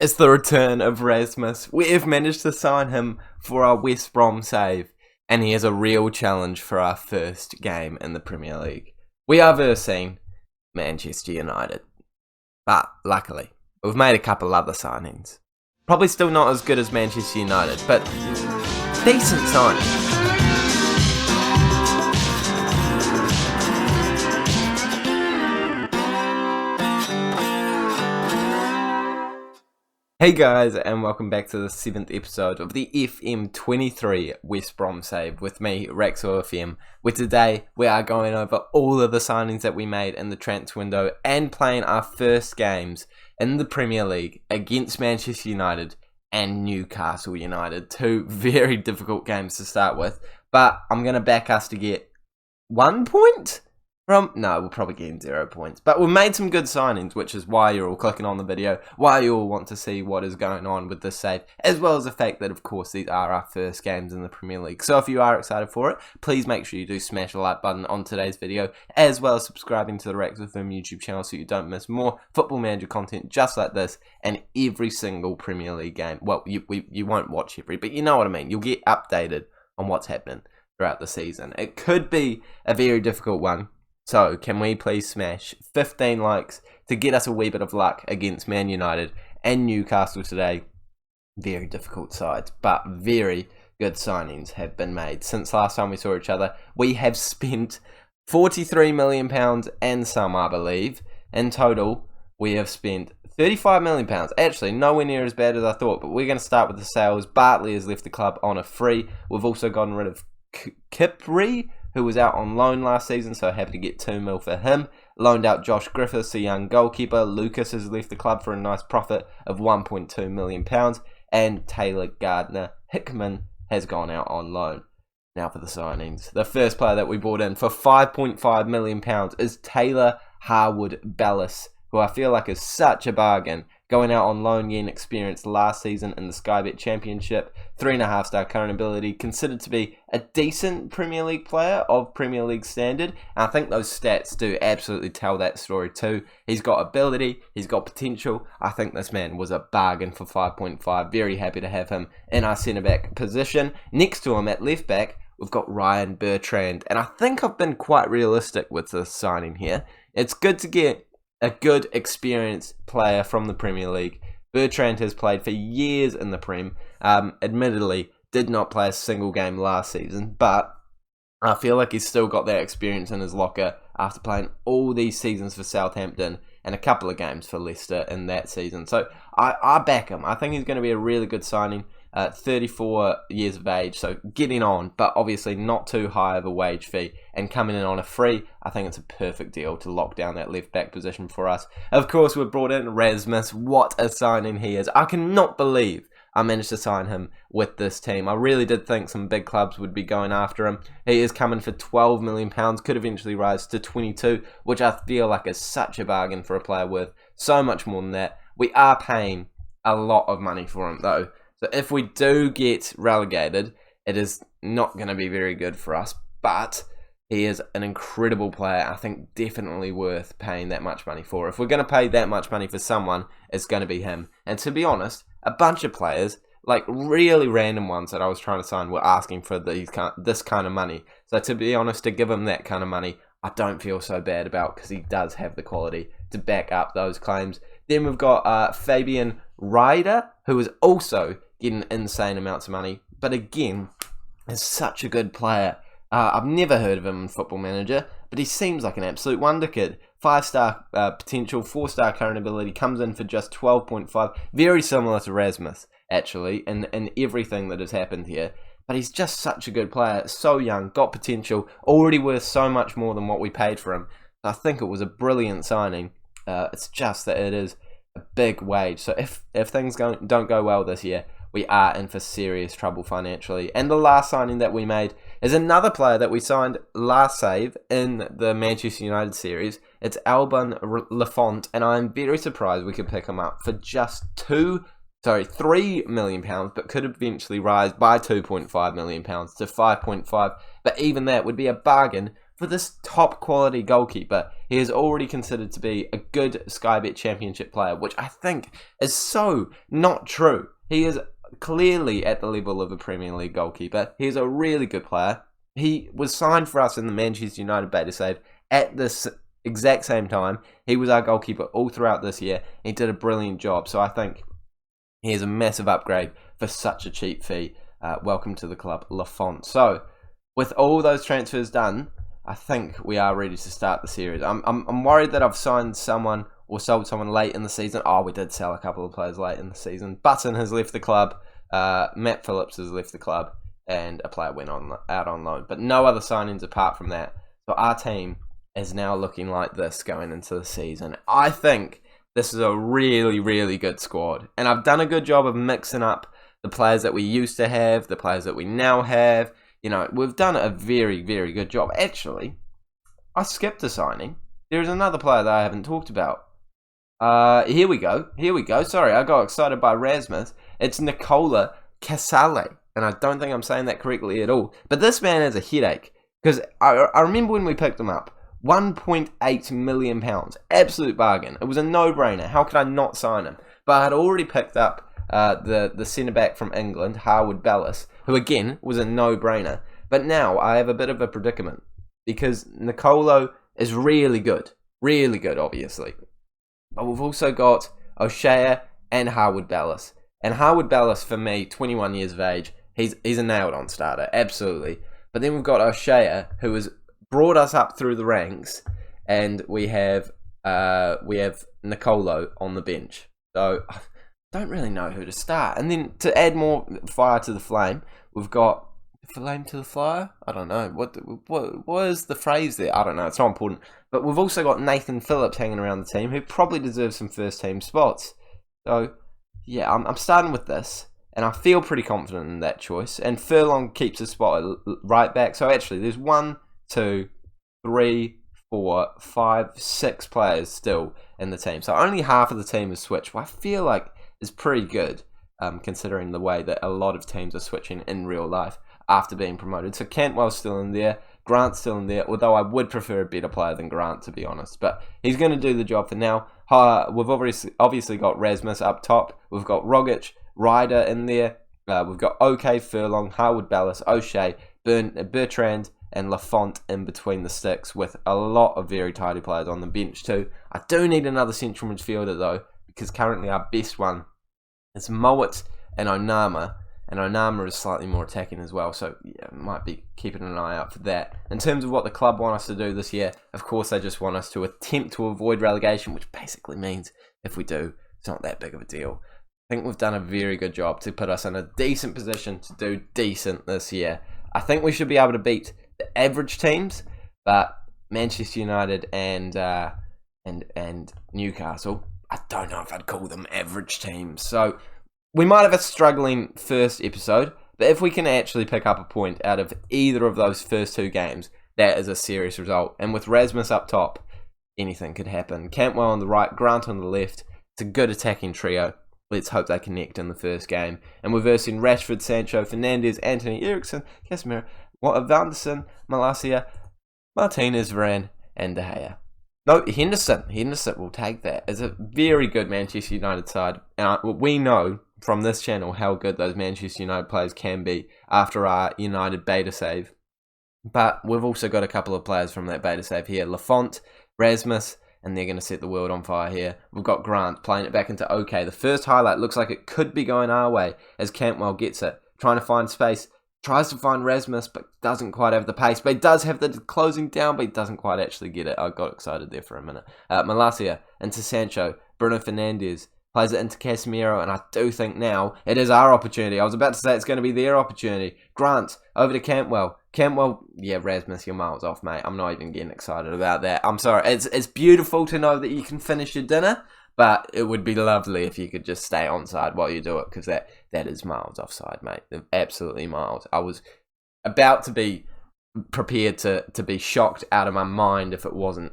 It's the return of Rasmus. We have managed to sign him for our West Brom save, and he is a real challenge for our first game in the Premier League. We are versing Manchester United, but luckily, we've made a couple other signings. Probably still not as good as Manchester United, but decent signings. Hey guys, and welcome back to the 7th episode of the FM23 West Brom Save with me, Raxo FM, where today we are going over all of the signings that we made in the transfer window and playing our first games in the Premier League against Manchester United and Newcastle United. Two very difficult games to start with, but I'm going to back us to get 1 point? No, we'll probably get 0 points. But we've made some good signings, which is why you're all clicking on the video, why you all want to see what is going on with this save, as well as the fact that, of course, these are our first games in the Premier League. So if you are excited for it, please make sure you do smash the like button on today's video, as well as subscribing to the Rax with Him YouTube channel so you don't miss more Football Manager content just like this and every single Premier League game. Well, you won't watch every, but you know what I mean. You'll get updated on what's happening throughout the season. It could be a very difficult one. So, can we please smash 15 likes to get us a wee bit of luck against Man United and Newcastle today? Very difficult sides, but very good signings have been made. Since last time we saw each other, we have spent £43 million and some, I believe. In total, we have spent £35 million. Actually, nowhere near as bad as I thought, but we're going to start with the sales. Bartley has left the club on a free. We've also gotten rid of Kipri, who was out on loan last season, so happy to get 2 mil for him. Loaned out Josh Griffiths, a young goalkeeper. Lucas has left the club for a nice profit of £1.2 million. And Taylor Gardner-Hickman has gone out on loan. Now for the signings. The first player that we bought in for £5.5 million is Taylor Harwood-Bellis, who I feel like is such a bargain. Going out on loan, getting experience last season in the Sky Bet Championship, 3.5-star current ability, considered to be a decent Premier League player of Premier League standard. And I think those stats do absolutely tell that story too. He's got ability, he's got potential. I think this man was a bargain for 5.5. Very happy to have him in our centre-back position. Next to him at left-back, we've got Ryan Bertrand. And I think I've been quite realistic with this signing here. It's good to get a good, experienced player from the Premier League. Bertrand has played for years in the Prem. Admittedly, did not play a single game last season, but I feel like he's still got that experience in his locker after playing all these seasons for Southampton and a couple of games for Leicester in that season. So I back him. I think he's going to be a really good signing. 34 years of age, so getting on, but obviously not too high of a wage fee, and coming in on a free. I think it's a perfect deal to lock down that left back position for us. Of course, we've brought in Rasmus. What a signing he is. I cannot believe I managed to sign him with this team. I really did think some big clubs would be going after him. He is coming for £12 million, could eventually rise to 22, which I feel like is such a bargain for a player worth so much more than that. We are paying a lot of money for him though. So if we do get relegated, it is not going to be very good for us. But he is an incredible player. I think definitely worth paying that much money for. If we're going to pay that much money for someone, it's going to be him. And to be honest, a bunch of players, like really random ones that I was trying to sign, were asking for this kind of money. So to be honest, to give him that kind of money, I don't feel so bad about, because he does have the quality to back up those claims. Then we've got Fabian Ryder, who is also getting insane amounts of money, but again, is such a good player. I've never heard of him in Football Manager, but he seems like an absolute wonderkid. 5-star potential, 4-star current ability, comes in for just 12.5. Very similar to Rasmus, actually, in everything that has happened here. But he's just such a good player, so young, got potential, already worth so much more than what we paid for him. I think it was a brilliant signing. It's just that it is a big wage. So if things don't go well this year, we are in for serious trouble financially. And the last signing that we made is another player that we signed last save in the Manchester United series. It's Alban Lafont, and I'm very surprised we could pick him up for just £3 million, but could eventually rise by £2.5 million to 5.5. But even that would be a bargain for this top quality goalkeeper, he is already considered to be a good Sky Bet Championship player, which I think is so not true. He is clearly at the level of a Premier League goalkeeper. He is a really good player. He was signed for us in the Manchester United beta save at this exact same time. He was our goalkeeper all throughout this year. He did a brilliant job. So I think he is a massive upgrade for such a cheap fee. Welcome to the club, Lafont. So with all those transfers done, I think we are ready to start the series. I'm worried that I've signed someone or sold someone late in the season. Oh, we did sell a couple of players late in the season. Button has left the club. Matt Phillips has left the club. And a player went out on loan. But no other signings apart from that. So our team is now looking like this going into the season. I think this is a really, really good squad. And I've done a good job of mixing up the players that we used to have, the players that we now have. You know, we've done a very, very good job. Actually, I skipped a signing. There's another player that I haven't talked about. Here we go. Sorry, I got excited by Rasmus. It's Nicola Casale. And I don't think I'm saying that correctly at all. But this man is a headache. Because I remember when we picked him up. £1.8 million. Absolute bargain. It was a no-brainer. How could I not sign him? But I had already picked up the centre-back from England, Harwood Bellis, who again was a no-brainer. But now I have a bit of a predicament. Because Nicolo is really good. Really good, obviously. But we've also got O'Shea and Harwood Bellis. And Harwood Bellis, for me, 21 years of age, he's a nailed-on starter, absolutely. But then we've got O'Shea, who has brought us up through the ranks, and we have Nicolo on the bench. So I don't really know who to start. And then to add more fire to the flame, we've got flame to the fire. I don't know what is the phrase there. I don't know. It's not important. But we've also got Nathan Phillips hanging around the team, who probably deserves some first team spots. So yeah, I'm starting with this. And I feel pretty confident in that choice. And Furlong keeps a spot at right back. So actually, there's 1, 2, 3, 4, 5, 6 players still in the team. So only half of the team is switched, which I feel like is pretty good, considering the way that a lot of teams are switching in real life after being promoted. So Cantwell's still in there. Grant's still in there, although I would prefer a better player than Grant, to be honest. But he's going to do the job for now. We've obviously got Rasmus up top. We've got Rogic, Ryder in there. We've got OK, Furlong, Harwood Bellis, O'Shea, Bertrand, and Lafont in between the sticks, with a lot of very tidy players on the bench too. I do need another central midfielder though, because currently our best one is Mowat and Onama. And Onama is slightly more attacking as well, so yeah, might be keeping an eye out for that. In terms of what the club want us to do this year, of course they just want us to attempt to avoid relegation, which basically means if we do, it's not that big of a deal. I think we've done a very good job to put us in a decent position to do decent this year. I think we should be able to beat the average teams, but Manchester United and Newcastle, I don't know if I'd call them average teams. So we might have a struggling first episode, but if we can actually pick up a point out of either of those first 2 games, that is a serious result. And with Rasmus up top, anything could happen. Cantwell on the right, Grant on the left. It's a good attacking trio. Let's hope they connect in the first game. And we're versing Rashford, Sancho, Fernandes, Anthony Eriksson, Casemiro, Vanderson, Malacia, Martinez, Varane, and De Gea. No, Henderson. Henderson will take that. It's a very good Manchester United side. And we know from this channel how good those Manchester United players can be after our United beta save. But we've also got a couple of players from that beta save here. Lafont, Rasmus, and they're going to set the world on fire here. We've got Grant playing it back into OK. The first highlight looks like it could be going our way as Cantwell gets it. Trying to find space. Tries to find Rasmus, but doesn't quite have the pace. But he does have the closing down, but he doesn't quite actually get it. I got excited there for a minute. Malacia into Sancho. Bruno Fernandes plays it into Casemiro, and I do think now it is our opportunity. I was about to say it's going to be their opportunity. Grant over to Cantwell. Cantwell, yeah, Rasmus, you're miles off, mate. I'm not even getting excited about that. I'm sorry. It's beautiful to know that you can finish your dinner, but it would be lovely if you could just stay onside while you do it, because that is miles offside, mate. Absolutely miles. I was about to be prepared to be shocked out of my mind if it wasn't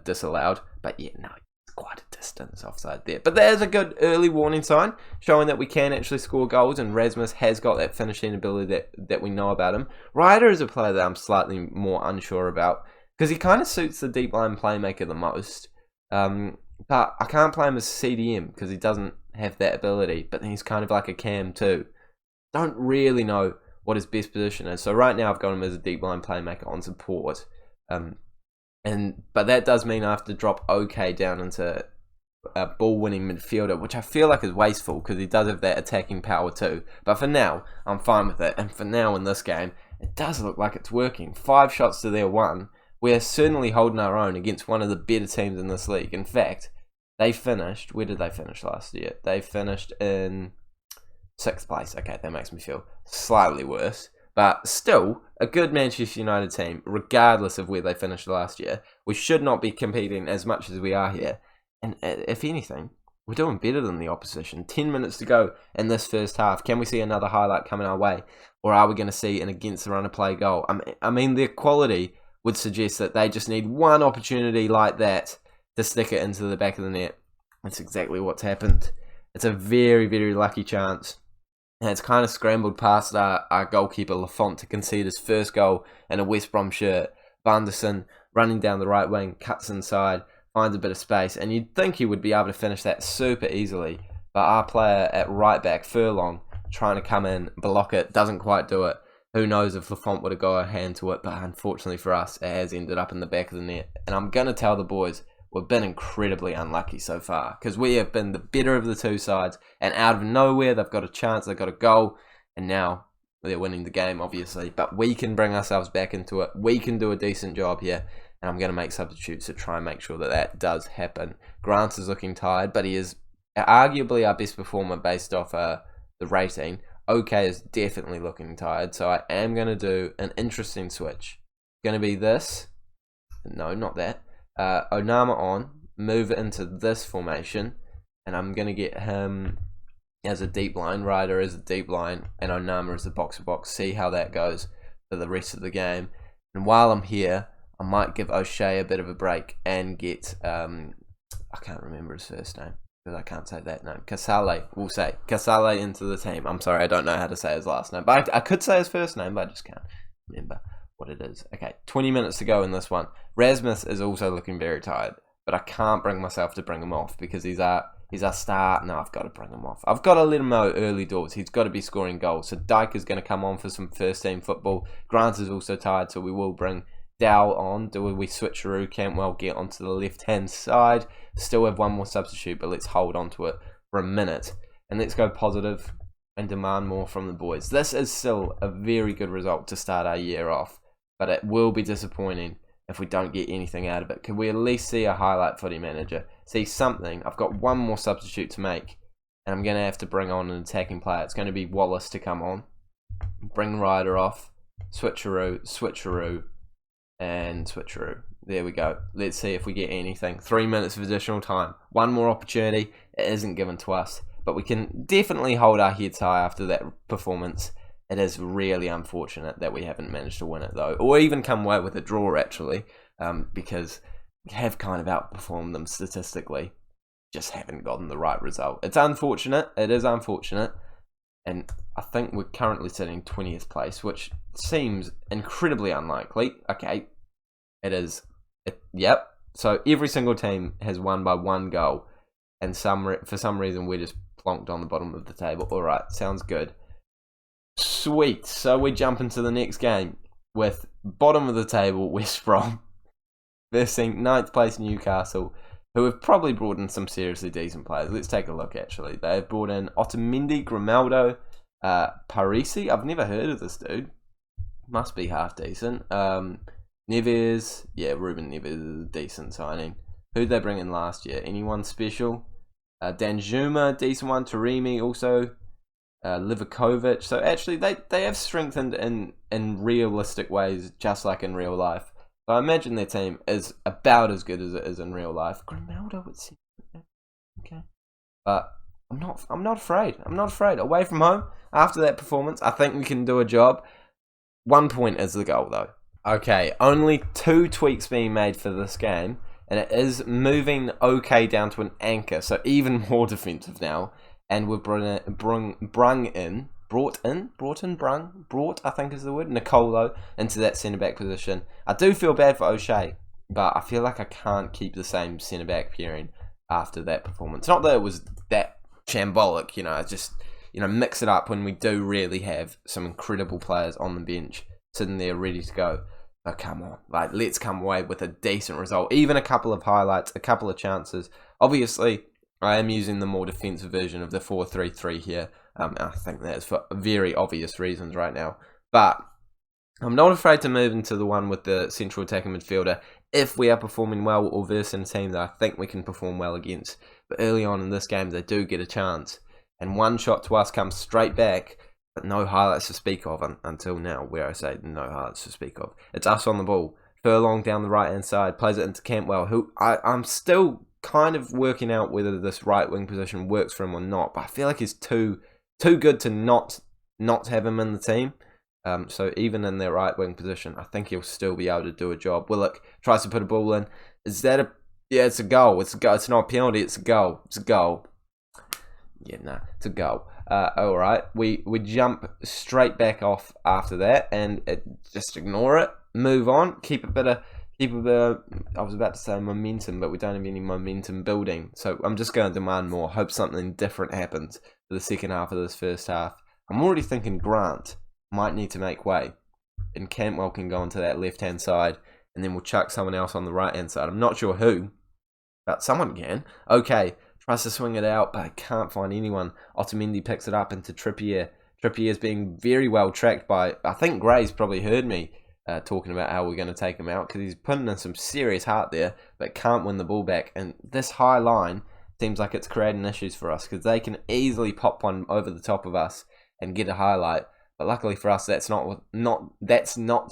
disallowed, but yeah, no, quite a distance offside there. But there's a good early warning sign showing that we can actually score goals, and Rasmus has got that finishing ability that we know about him. Ryder is a player that I'm slightly more unsure about because he kind of suits the deep line playmaker the most. But I can't play him as CDM because he doesn't have that ability, but then he's kind of like a cam too. Don't really know what his best position is. So right now I've got him as a deep line playmaker on support. But that does mean I have to drop OK down into a ball-winning midfielder, which I feel like is wasteful because he does have that attacking power too. But for now, I'm fine with it. And for now in this game, it does look like it's working. 5 shots to their 1. We're certainly holding our own against one of the better teams in this league. In fact, they finished... Where did they finish last year? They finished in 6th place. Okay, that makes me feel slightly worse. But still, a good Manchester United team, regardless of where they finished last year. We should not be competing as much as we are here. And if anything, we're doing better than the opposition. 10 minutes to go in this first half. Can we see another highlight coming our way? Or are we going to see an against the run of play goal? I mean, their quality would suggest that they just need one opportunity like that to stick it into the back of the net. That's exactly what's happened. It's a very, very lucky chance. And it's kind of scrambled past our goalkeeper Lafont to concede his first goal in a West Brom shirt. Vanderson running down the right wing, cuts inside, finds a bit of space, and you'd think he would be able to finish that super easily. But our player at right back, Furlong, trying to come in, block it, doesn't quite do it. Who knows if Lafont would have got a hand to it, but unfortunately for us, it has ended up in the back of the net. And I'm going to tell the boys, we've been incredibly unlucky so far because we have been the better of the two sides, and out of nowhere they've got a chance, they've got a goal, and now they're winning the game obviously, but we can bring ourselves back into it. We can do a decent job here, and I'm going to make substitutes to try and make sure that that does happen. Grant is looking tired, but he is arguably our best performer based off the rating. OK is definitely looking tired, so I am going to do an interesting switch. Going to be this. No, not that. Onama on, move it into this formation, and I'm going to get him as a deep line, Ryder as a deep line, and Onama as the box-to-box, see how that goes for the rest of the game. And while I'm here, I might give O'Shea a bit of a break and get, I can't remember his first name, because I can't say that name, Casale, we'll say, Casale into the team. I'm sorry, I don't know how to say his last name, but I could say his first name, but I just can't remember what it is. Okay, 20 minutes to go in this one. Rasmus is also looking very tired, but I can't bring myself to bring him off because he's our star. No, I've got to bring him off. I've got to let him know early doors. He's got to be scoring goals. So Dike is going to come on for some first team football. Grant is also tired, so we will bring Dow on. Do we switcheroo? Cantwell get onto the left hand side. Still have one more substitute, but let's hold on to it for a minute. And let's go positive and demand more from the boys. This is still a very good result to start our year off, but it will be disappointing if we don't get anything out of it. Can we at least see a highlight footy manager? See something? I've got one more substitute to make, and I'm going to have to bring on an attacking player. It's going to be Wallace to come on. Bring Ryder off. Switcheroo, switcheroo, and switcheroo. There we go. Let's see if we get anything. 3 minutes of additional time. One more opportunity. It isn't given to us, but we can definitely hold our heads high after that performance. It is really unfortunate that we haven't managed to win it though, or even come away with a draw actually, because we have kind of outperformed them statistically, just haven't gotten the right result. It's unfortunate, it is unfortunate, and I think we're currently sitting 20th place, which seems incredibly unlikely. Okay, it is, yep, so every single team has won by 1 goal, and for some reason we're just plonked on the bottom of the table. Alright, sounds good. Sweet, so we jump into the next game with bottom of the table West Brom versus 9th place Newcastle, who have probably brought in some seriously decent players. Let's take a look actually. They've brought in Otamendi, Grimaldo, Parisi. I've never heard of this dude. Must be half decent. Neves, yeah, Ruben Neves is a decent signing. Who'd they bring in last year? Anyone special? Danjuma, decent one. Taremi also. Livakovic. So actually they have strengthened in realistic ways, just like in real life. So I imagine their team is about as good as it is in real life. Grimaldo would seem okay, but I'm not afraid. I'm not afraid. Away from home after that performance, I think we can do a job. 1 point is the goal though. Okay, only 2 tweaks being made for this game, and it is moving okay down to an anchor, so even more defensive now. And we've brought I think is the word, Nicolo into that centre-back position. I do feel bad for O'Shea, but I feel like I can't keep the same centre-back pairing after that performance. Not that it was that shambolic, just, mix it up when we do really have some incredible players on the bench sitting there ready to go. But come on, let's come away with a decent result. Even a couple of highlights, a couple of chances. Obviously, I am using the more defensive version of the 4-3-3 here. I think that's for very obvious reasons right now. But I'm not afraid to move into the one with the central attacking midfielder if we are performing well or versing a team that I think we can perform well against. But early on in this game, they do get a chance. And one shot to us comes straight back, but no highlights to speak of until now, where I say no highlights to speak of. It's us on the ball. Furlong down the right-hand side, plays it into Cantwell, who I'm still kind of working out whether this right wing position works for him or not, but I feel like he's too good to not have him in the team. So even in their right wing position, I think he'll still be able to do a job. Willock tries to put a ball in. Is that a... Yeah, it's a goal. It's a goal. It's not a penalty. It's a goal. It's a goal. Yeah, no, it's a goal. All right, we jump straight back off after that, and just ignore it. Move on. Keep a bit of. I was about to say momentum, but we don't have any momentum building. So I'm just going to demand more. Hope something different happens for the second half of this first half. I'm already thinking Grant might need to make way, and Cantwell can go onto that left-hand side, and then we'll chuck someone else on the right-hand side. I'm not sure who, but someone can. Okay, tries to swing it out, but I can't find anyone. Otamendi picks it up into Trippier. Trippier's being very well tracked by... I think Gray's probably heard me talking about how we're going to take him out, because he's putting in some serious heart there, but can't win the ball back. And this high line seems like it's creating issues for us, because they can easily pop one over the top of us and get a highlight. But luckily for us, that's not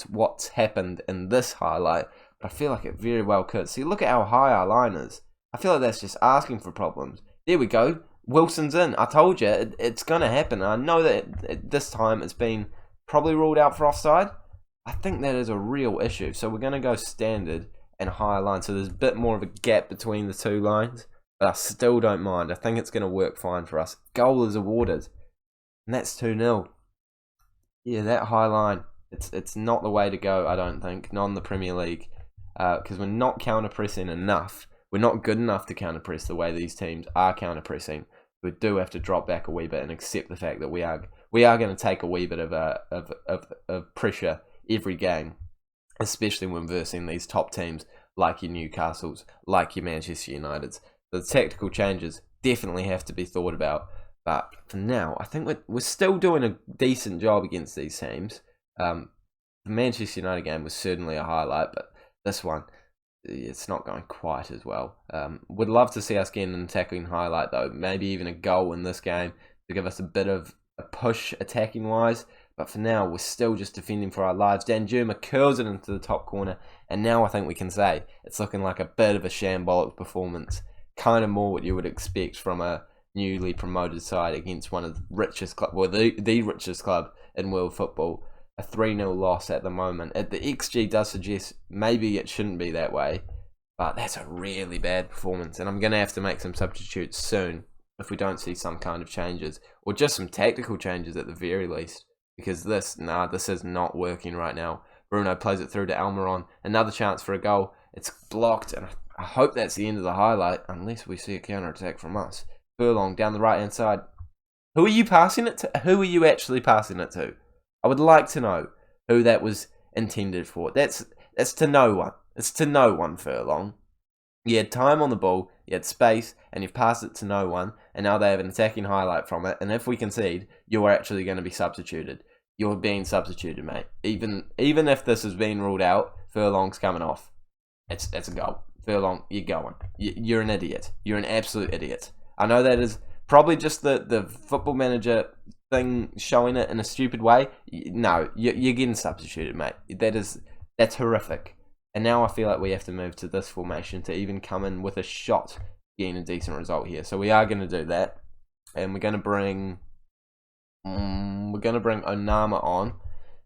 what's happened in this highlight. But I feel like it very well could. See, look at how high our line is. I feel like that's just asking for problems. There we go. Wilson's in. I told you, it's going to happen. I know that this time it's been probably ruled out for offside. I think that is a real issue. So we're going to go standard and higher line. So there's a bit more of a gap between the two lines. But I still don't mind. I think it's going to work fine for us. Goal is awarded. And that's 2-0. Yeah, that high line. It's not the way to go, I don't think. Not in the Premier League. Because we're not counter-pressing enough. We're not good enough to counter-press the way these teams are counter-pressing. We do have to drop back a wee bit and accept the fact that we are going to take a wee bit of pressure every game, especially when versing these top teams like your Newcastles, like your Manchester Uniteds. The tactical changes definitely have to be thought about, but for now, I think we're still doing a decent job against these teams. The Manchester United game was certainly a highlight, but this one, it's not going quite as well. Would love to see us get an attacking highlight though, maybe even a goal in this game to give us a bit of a push attacking wise. But for now, we're still just defending for our lives. Danjuma curls it into the top corner. And now I think we can say it's looking like a bit of a shambolic performance. Kind of more what you would expect from a newly promoted side against one of the richest club, well, the richest club in world football. A 3-0 loss at the moment. The XG does suggest maybe it shouldn't be that way. But that's a really bad performance. And I'm going to have to make some substitutes soon if we don't see some kind of changes. Or just some tactical changes at the very least. Because this is not working right now. Bruno plays it through to Almiron. Another chance for a goal. It's blocked, and I hope that's the end of the highlight, unless we see a counter-attack from us. Furlong down the right-hand side. Who are you passing it to? Who are you actually passing it to? I would like to know who that was intended for. That's to no one. It's to no one, Furlong. You had time on the ball, you had space, and you've passed it to no one, and now they have an attacking highlight from it, and if we concede, you are actually going to be substituted. You're being substituted, mate. Even if this has been ruled out, Furlong's coming off. It's a goal. Furlong, you're going. You're an idiot. You're an absolute idiot. I know that is probably just the football manager thing showing it in a stupid way. No, you're getting substituted, mate. That's horrific. And now I feel like we have to move to this formation to even come in with a shot getting a decent result here. So we are going to do that. And we're going to bring Onama on.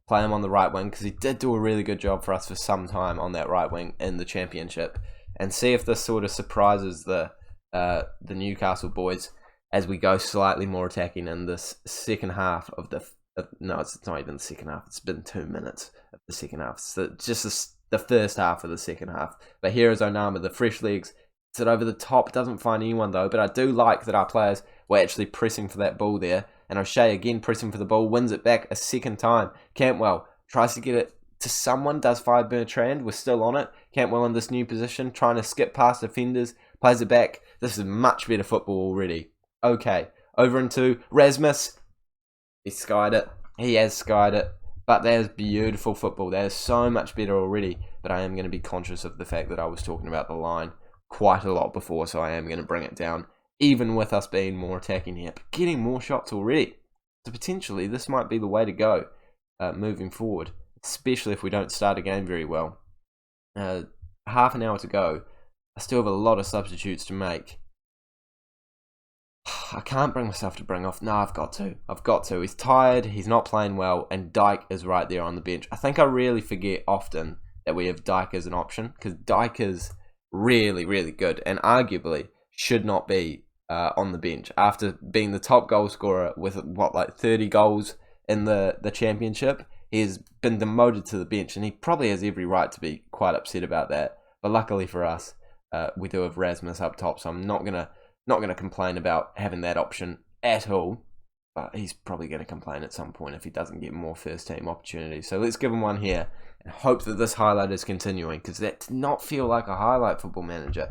Play him on the right wing because he did do a really good job for us for some time on that right wing in the championship. and see if this sort of surprises the Newcastle boys as we go slightly more attacking in this second half of the... no, it's not even the second half. It's been 2 minutes of the second half. So just the first half of the second half. But here is Onama, the fresh legs. It's it over the top. Doesn't find anyone though. But I do like that our players were actually pressing for that ball there. And O'Shea again pressing for the ball. Wins it back a second time. Cantwell tries to get it to someone. Does find Bertrand. We're still on it. Cantwell in this new position. Trying to skip past defenders. Plays it back. This is much better football already. Okay. Over into Rasmus. He skied it. He has skied it. But that is beautiful football. That is so much better already. But I am going to be conscious of the fact that I was talking about the line quite a lot before. So I am going to bring it down. Even with us being more attacking here. But getting more shots already. So potentially this might be the way to go moving forward. Especially if we don't start a game very well. Half an hour to go. I still have a lot of substitutes to make. I can't bring myself to bring off... No, I've got to. He's tired, he's not playing well, and Dike is right there on the bench. I think I really forget often that we have Dike as an option, because Dike is really, really good, and arguably should not be on the bench. After being the top goal scorer with, like 30 goals in the championship, he has been demoted to the bench, and he probably has every right to be quite upset about that. But luckily for us, we do have Rasmus up top, so I'm not gonna complain about having that option at all, but he's probably going to complain at some point if he doesn't get more first team opportunities. So let's give him one here and hope that this highlight is continuing, because that did not feel like a highlight, Football Manager.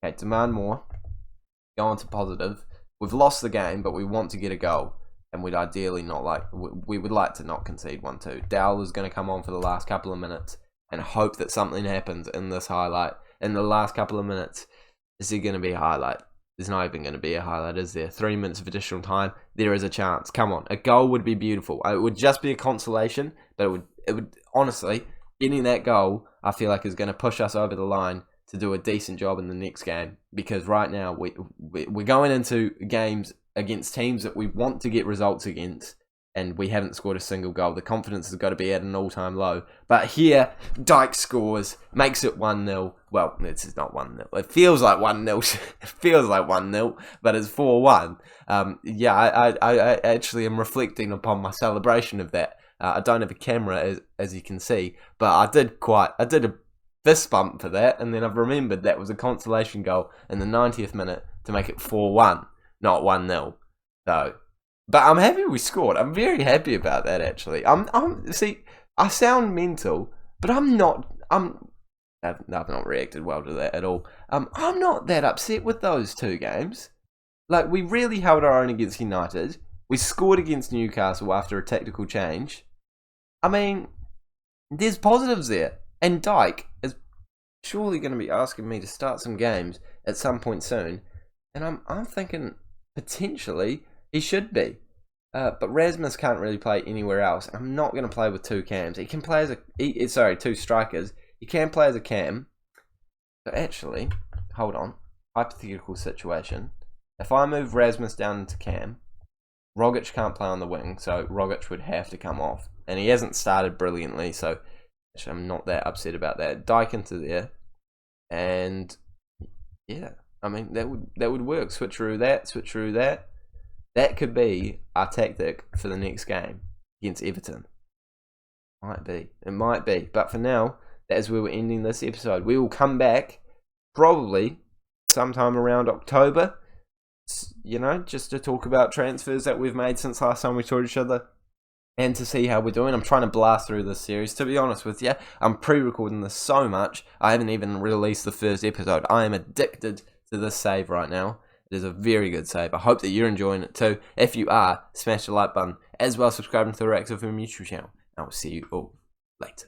Okay, demand more. Go on to positive. We've lost the game, but we want to get a goal, and we'd ideally not like... we would like to not concede 1-2. Dowell is going to come on for the last couple of minutes and hope that something happens in this highlight. In the last couple of minutes, is there going to be a highlight? There's not even going to be a highlight, is there? 3 minutes of additional time. There is a chance. Come on. A goal would be beautiful. It would just be a consolation, but it would honestly, getting that goal, I feel like is going to push us over the line to do a decent job in the next game. Because right now, we're going into games against teams that we want to get results against, and we haven't scored a single goal. The confidence has got to be at an all-time low. But here, Dike scores, makes it 1-0. Well, it's not 1-0. It feels like 1-0. It feels like 1-0, but it's 4-1. Yeah, I actually am reflecting upon my celebration of that. I don't have a camera, as you can see, but I did a fist bump for that, and then I've remembered that was a consolation goal in the 90th minute to make it 4-1, not 1-0. So... but I'm happy we scored. I'm very happy about that, actually. See, I sound mental, but I've not reacted well to that at all. I'm not that upset with those two games. Like, we really held our own against United. We scored against Newcastle after a tactical change. I mean, there's positives there. And Dike is surely going to be asking me to start some games at some point soon. And I'm thinking, potentially... he should be. But Rasmus can't really play anywhere else. I'm not going to play with two cams. He can play as two strikers. He can play as a cam. But actually, hold on. Hypothetical situation. If I move Rasmus down into cam, Rogic can't play on the wing, so Rogic would have to come off. And he hasn't started brilliantly, so actually I'm not that upset about that. Dike into there. And yeah, I mean, that would work. Switcheroo that. That could be our tactic for the next game against Everton. It might be. But for now, that is where we're ending this episode. We will come back probably sometime around October, just to talk about transfers that we've made since last time we saw each other and to see how we're doing. I'm trying to blast through this series. To be honest with you, I'm pre-recording this so much, I haven't even released the first episode. I am addicted to this save right now. It is a very good save. I hope that you're enjoying it too. If you are, smash the like button, as well as subscribing to the Rex FM YouTube channel. I will see you all later.